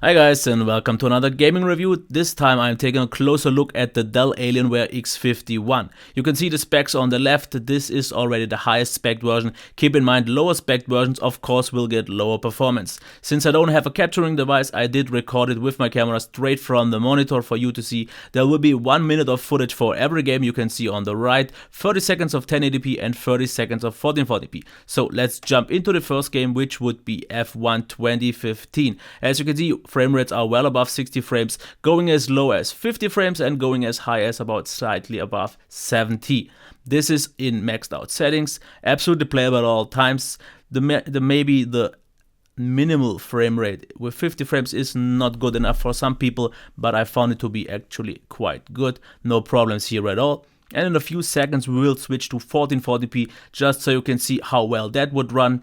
Hi guys and welcome to another gaming review. This time I'm taking a closer look at the Dell Alienware X51. You can see the specs on the left. This is already the highest spec version. Keep in mind lower spec versions of course will get lower performance. Since I don't have a capturing device, I did record it with my camera straight from the monitor for you to see. There will be 1 minute of footage for every game. You can see on the right 30 seconds of 1080p and 30 seconds of 1440p. So let's jump into the first game, which would be F1 2015. As you can see, frame rates are well above 60 frames, going as low as 50 frames and going as high as about slightly above 70. This is in maxed out settings, absolutely playable at all times. Maybe the minimal frame rate with 50 frames is not good enough for some people, but I found it to be actually quite good. No problems here at all. And in a few seconds we will switch to 1440p just so you can see how well that would run.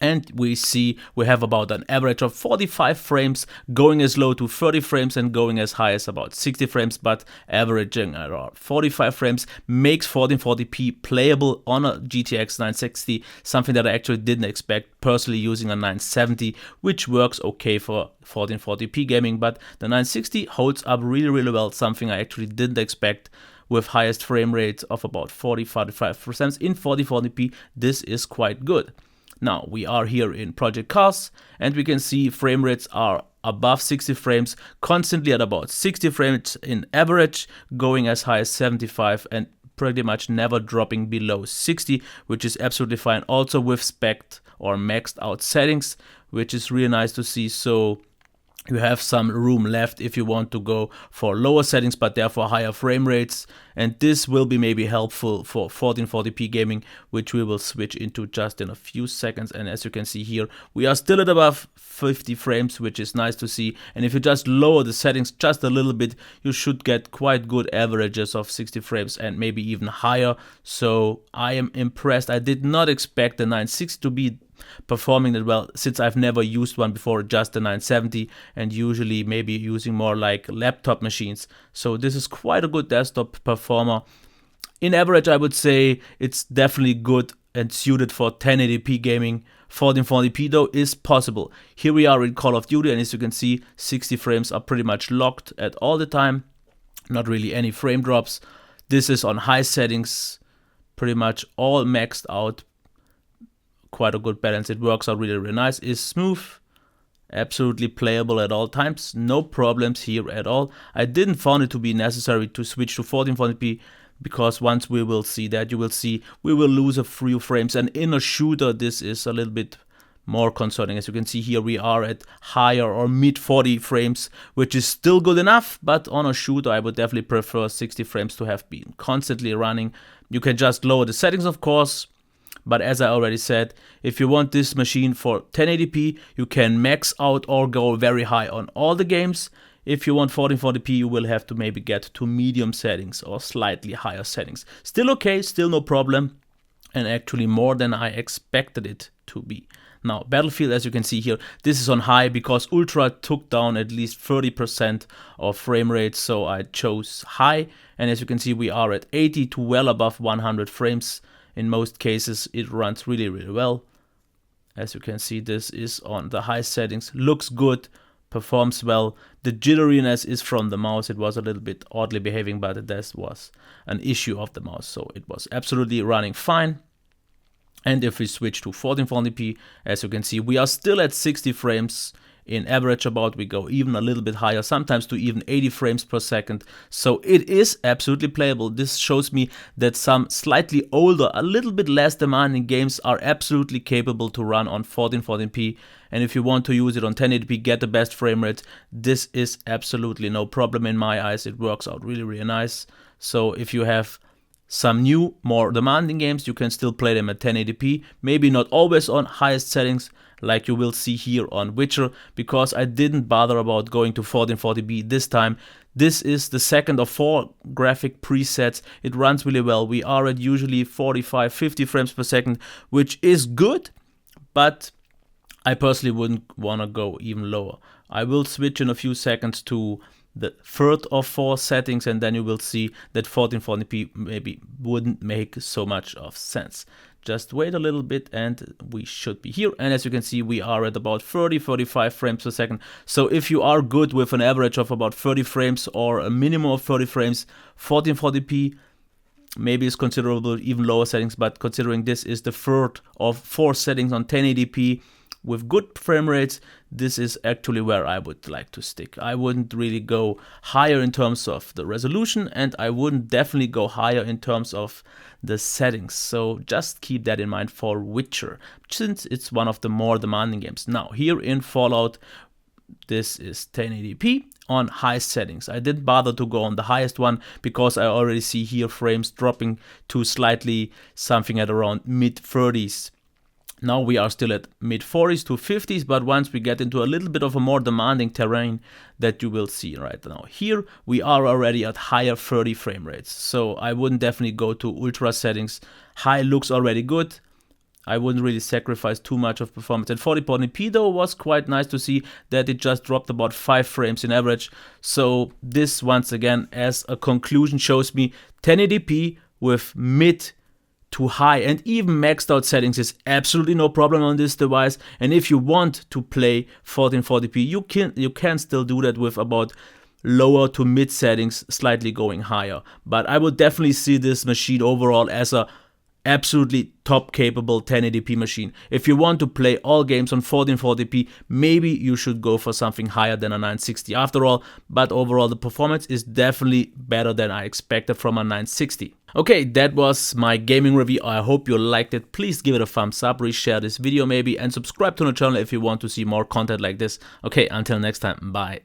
And we see we have about an average of 45 frames, going as low to 30 frames and going as high as about 60 frames, but averaging around 45 frames makes 1440p playable on a GTX 960, something that I actually didn't expect, personally using a 970, which works okay for 1440p gaming, but the 960 holds up really well, something I actually didn't expect. With highest frame rates of about 40-45% in 1440p, this is quite good. Now we are here in Project Cars and we can see frame rates are above 60 frames, constantly at about 60 frames in average, going as high as 75 and pretty much never dropping below 60, which is absolutely fine. Also with spec'd or maxed out settings, which is really nice to see. So you have some room left if you want to go for lower settings but therefore higher frame rates, and this will be maybe helpful for 1440p gaming, which we will switch into just in a few seconds. And as you can see here, we are still at above 50 frames, which is nice to see. And if you just lower the settings just a little bit, you should get quite good averages of 60 frames and maybe even higher. So I am impressed. I did not expect the 960 to be performing that well, since I've never used one before, just the 970, and usually maybe using more like laptop machines. So this is quite a good desktop performer. In average, I would say it's definitely good and suited for 1080p gaming. 1440p though is possible. Here we are in Call of Duty, and as you can see, 60 frames are pretty much locked at all the time. Not really any frame drops. This is on high settings, pretty much all maxed out. Quite a good balance. It works out really nice. Is smooth, absolutely playable at all times, no problems here at all. I didn't find it to be necessary to switch to 1440p because once we will see that, you will see we will lose a few frames, and in a shooter this is a little bit more concerning. As you can see here, we are at higher or mid 40 frames, which is still good enough, but on a shooter I would definitely prefer 60 frames to have been constantly running. You can just lower the settings of course, but as I already said, if you want this machine for 1080p, you can max out or go very high on all the games. If you want 1440p, you will have to maybe get to medium settings or slightly higher settings. Still okay, still no problem, and actually more than I expected it to be. Now, Battlefield, as you can see here, this is on high because Ultra took down at least 30% of frame rates, so I chose high. And as you can see, we are at 80 to well above 100 frames. In most cases, it runs really well. As you can see, this is on the high settings. Looks good, performs well. The jitteriness is from the mouse. It was a little bit oddly behaving, but that was an issue of the mouse. So it was absolutely running fine. And if we switch to 1440p, as you can see, we are still at 60 frames. In average about, we go even a little bit higher, sometimes to even 80 frames per second. So it is absolutely playable. This shows me that some slightly older, a little bit less demanding games are absolutely capable to run on 1440p. And if you want to use it on 1080p, get the best frame rate, this is absolutely no problem in my eyes. It works out really nice. So if you have some new, more demanding games, you can still play them at 1080p. Maybe not always on highest settings, like you will see here on Witcher, because I didn't bother about going to 1440p this time. This is the second of 4 graphic presets. It runs really well. We are at usually 45-50 frames per second, which is good, but I personally wouldn't want to go even lower. I will switch in a few seconds to the third of 4 settings, and then you will see that 1440p maybe wouldn't make so much of sense. Just wait a little bit and we should be here. And as you can see, we are at about 30-35 frames per second. So if you are good with an average of about 30 frames or a minimum of 30 frames, 1440p maybe is considerable, even lower settings, but considering this is the third of 4 settings on 1080p with good frame rates, this is actually where I would like to stick. I wouldn't really go higher in terms of the resolution, and I wouldn't definitely go higher in terms of the settings. So just keep that in mind for Witcher, since it's one of the more demanding games. Now here in Fallout, this is 1080p on high settings. I didn't bother to go on the highest one because I already see here frames dropping to slightly something at around mid 30s. Now we are still at mid 40s to 50s, but once we get into a little bit of a more demanding terrain that you will see right now. Here we are already at higher 30 frame rates, so I wouldn't definitely go to ultra settings. High looks already good. I wouldn't really sacrifice too much of performance. And 4040p though was quite nice to see that it just dropped about 5 frames in average. So this once again as a conclusion shows me 1080p with mid to high and even maxed out settings is absolutely no problem on this device. And if you want to play 1440p, you can still do that with about lower to mid settings, slightly going higher. But I would definitely see this machine overall as a absolutely top capable 1080p machine. If you want to play all games on 1440p, maybe you should go for something higher than a 960 after all, but overall the performance is definitely better than I expected from a 960. Okay, that was my gaming review. I hope you liked it. Please give it a thumbs up, reshare this video maybe, and subscribe to the channel if you want to see more content like this. Okay, until next time, bye.